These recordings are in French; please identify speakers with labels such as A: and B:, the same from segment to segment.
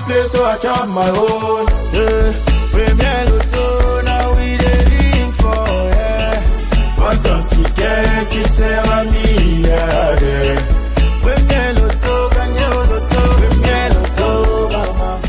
A: play, so I chop my own. Yeah, premier loto, now we dey for, yeah. What don't ticket qui sert à milliardaire. Premier loto, gagné au loto, premier loto, mama.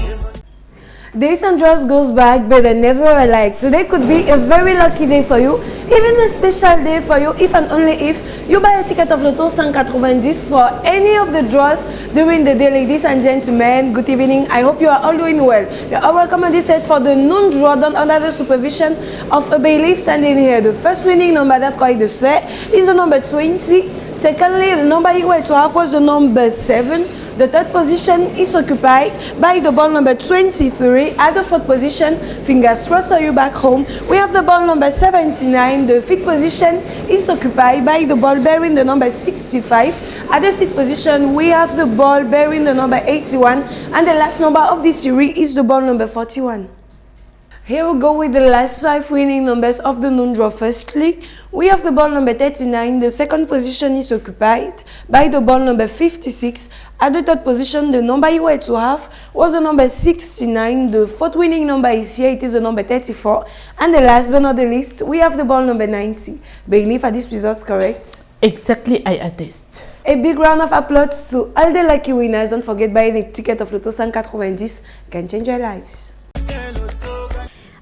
B: Days and draws goes back, but they never alike. Today could be a very lucky day for you, even a special day for you, if and only if you buy a ticket of Lotto 190 for any of the draws during the day. Ladies and gentlemen, good evening. I hope you are all doing well. You are welcome on this set for the noon draw done under the supervision of a bailiff standing here. The first winning number that quite the sweat is the number 20. Secondly, the number you were to have was the number 7. The third position is occupied by the ball number 23. At the fourth position, fingers crossed, are you back home? We have the ball number 79. The fifth position is occupied by the ball bearing the number 65. At the sixth position, we have the ball bearing the number 81. And the last number of this series is the ball number 41. Here we go with the last 5 winning numbers of the noon draw. Firstly, we have the ball number 39. The second position is occupied by the ball number 56. At the third position, the number you were to have was the number 69. The fourth winning number is here. It is the number 34. And the last but not the least, we have the ball number 90. Bailiff, are these results correct?
C: Exactly, I attest.
B: A big round of applause to all the lucky winners. Don't forget, buying a ticket of Lotto 190 can change your lives.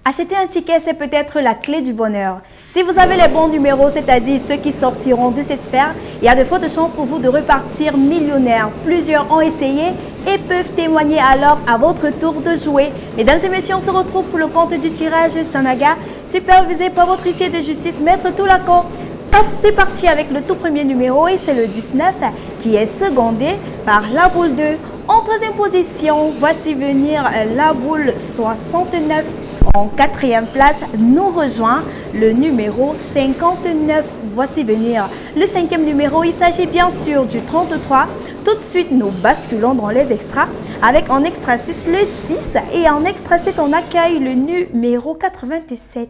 D: Acheter un ticket, c'est peut-être la clé du bonheur. Si vous avez les bons numéros, c'est-à-dire ceux qui sortiront de cette sphère, il y a de fortes chances pour vous de repartir millionnaire. Plusieurs ont essayé et peuvent témoigner alors à votre tour de jouer. Mesdames et messieurs, on se retrouve pour le compte du tirage Sanaga, supervisé par votre huissier de justice, Maître Toulako. Hop, c'est parti avec le tout premier numéro et c'est le 19 qui est secondé par la boule 2. En troisième position, voici venir la boule 69. En quatrième place, nous rejoint le numéro 59. Voici venir le cinquième numéro. Il s'agit bien sûr du 33. Tout de suite, nous basculons dans les extras avec en extra 6 le 6 et en extra 7, on accueille le numéro 87.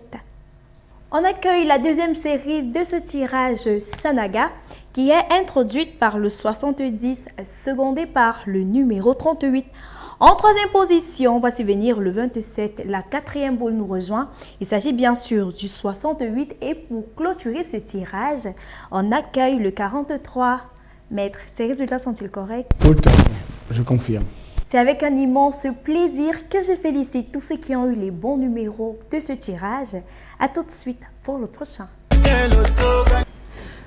D: On accueille la deuxième série de ce tirage Sanaga qui est introduite par le 70, secondé par le numéro 38. En troisième position, voici venir le 27. La quatrième boule nous rejoint. Il s'agit bien sûr du 68. Et pour clôturer ce tirage, on accueille le 43. Maître, ces résultats sont-ils corrects?
E: Tout à fait, je confirme.
D: C'est avec un immense plaisir que je félicite tous ceux qui ont eu les bons numéros de ce tirage. À tout de suite pour le prochain.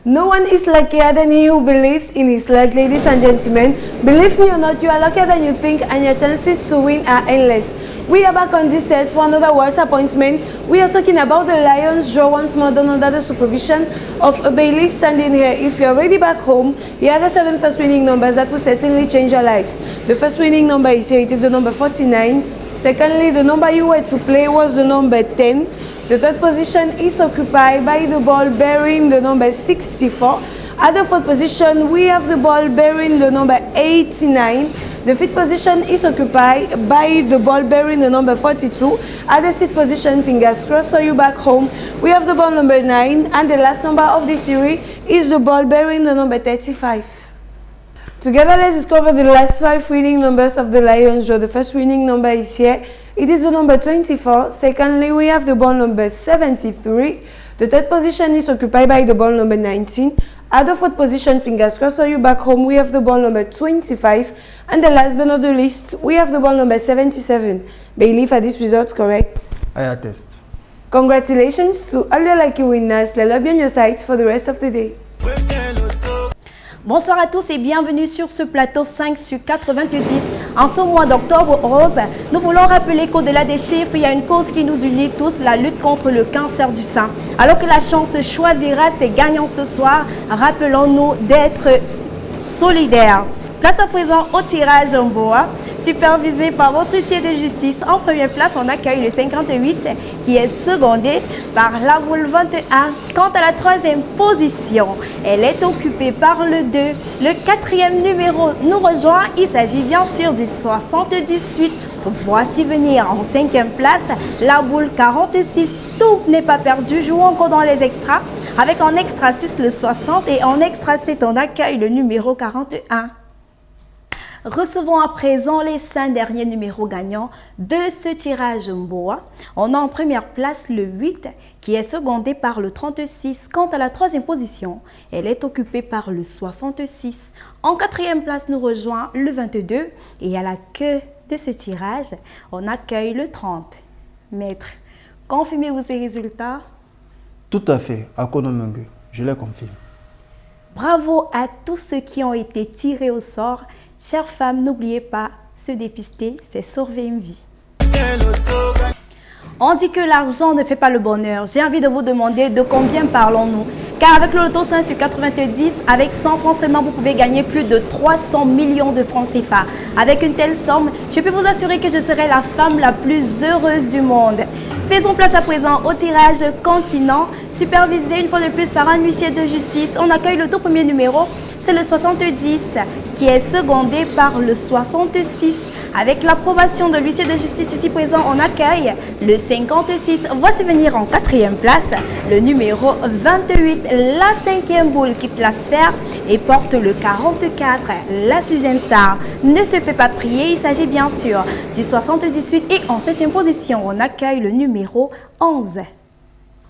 B: No one is luckier than he who believes in his luck, ladies and gentlemen. Believe me or not, you are luckier than you think and your chances to win are endless. We are back on this set for another World's appointment. We are talking about the Lions draw once more done under the supervision of a bailiff standing here. If you are already back home, here are the 7 first winning numbers that will certainly change your lives. The first winning number is here. It is the number 49. Secondly, the number you were to play was the number 10. The third position is occupied by the ball bearing the number 64. At the fourth position, we have the ball bearing the number 89. The fifth position is occupied by the ball bearing the number 42. At the sixth position, fingers crossed, so you back home, we have the ball number 9. And the last number of this series is the ball bearing the number 35. Together, let's discover the last 5 winning numbers of the Lions draw. The first winning number is here. It is the number 24. Secondly, we have the ball number 73. The third position is occupied by the ball number 19. At the fourth position, fingers crossed, so you back home, we have the ball number 25. And the last but not the least, we have the ball number 77. Bailiff, are these results correct?
E: I attest.
B: Congratulations to all the lucky winners. Let love be on your sides for the rest of the day.
D: Bonsoir à tous et bienvenue sur ce plateau 5 sur 90. En ce mois d'octobre rose, nous voulons rappeler qu'au-delà des chiffres, il y a une cause qui nous unit tous, la lutte contre le cancer du sein. Alors que la chance choisira ses gagnants ce soir, rappelons-nous d'être solidaires. Place à présent au tirage en bois, supervisé par votre huissier de justice. En première place, on accueille le 58 qui est secondé par la boule 21. Quant à la troisième position, elle est occupée par le 2. Le quatrième numéro nous rejoint. Il s'agit bien sûr du 78. Voici venir en cinquième place la boule 46. Tout n'est pas perdu. Jouons encore dans les extras. Avec en extra 6 le 60 et en extra 7 on accueille le numéro 41. Recevons à présent les 5 derniers numéros gagnants de ce tirage Mboa. On a en première place le 8 qui est secondé par le 36. Quant à la troisième position, elle est occupée par le 66. En quatrième place nous rejoint le 22 et à la queue de ce tirage, on accueille le 30. Maître, confirmez-vous ces résultats?
E: Tout à fait, Akonomengue, je les confirme.
D: Bravo à tous ceux qui ont été tirés au sort. Chères femmes, n'oubliez pas, se dépister, c'est sauver une vie. On dit que l'argent ne fait pas le bonheur. J'ai envie de vous demander de combien parlons-nous? Car avec le loto 5 sur 90, avec 100 francs seulement, vous pouvez gagner plus de 300 millions de francs CFA. Avec une telle somme, je peux vous assurer que je serai la femme la plus heureuse du monde. Faisons place à présent au tirage continent, supervisé une fois de plus par un huissier de justice. On accueille le tout premier numéro, c'est le 70, qui est secondé par le 66. Avec l'approbation de l'huissier de justice ici présent, on accueille le 56. Voici venir en quatrième place le numéro 28. La cinquième boule quitte la sphère et porte le 44. La sixième star ne se fait pas prier. Il s'agit bien sûr du 78. Et en septième position, on accueille le numéro 11.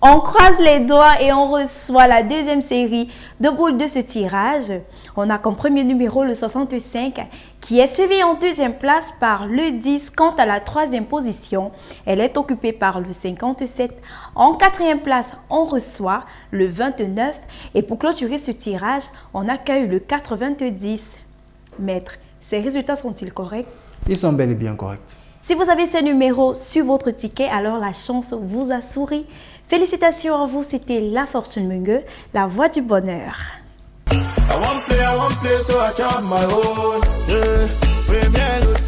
D: On croise les doigts et on reçoit la deuxième série de boules de ce tirage. On a comme premier numéro le 65 qui est suivi en deuxième place par le 10. Quant à la troisième position, elle est occupée par le 57. En quatrième place, on reçoit le 29. Et pour clôturer ce tirage, on accueille le 90. Maître, ces résultats sont-ils corrects?
E: Ils sont bel et bien corrects.
D: Si vous avez ces numéros sur votre ticket, alors la chance vous a souri. Félicitations à vous, c'était La Fortune Mungue, la voix du bonheur.
A: I want play, so I chop my own. Yeah, premier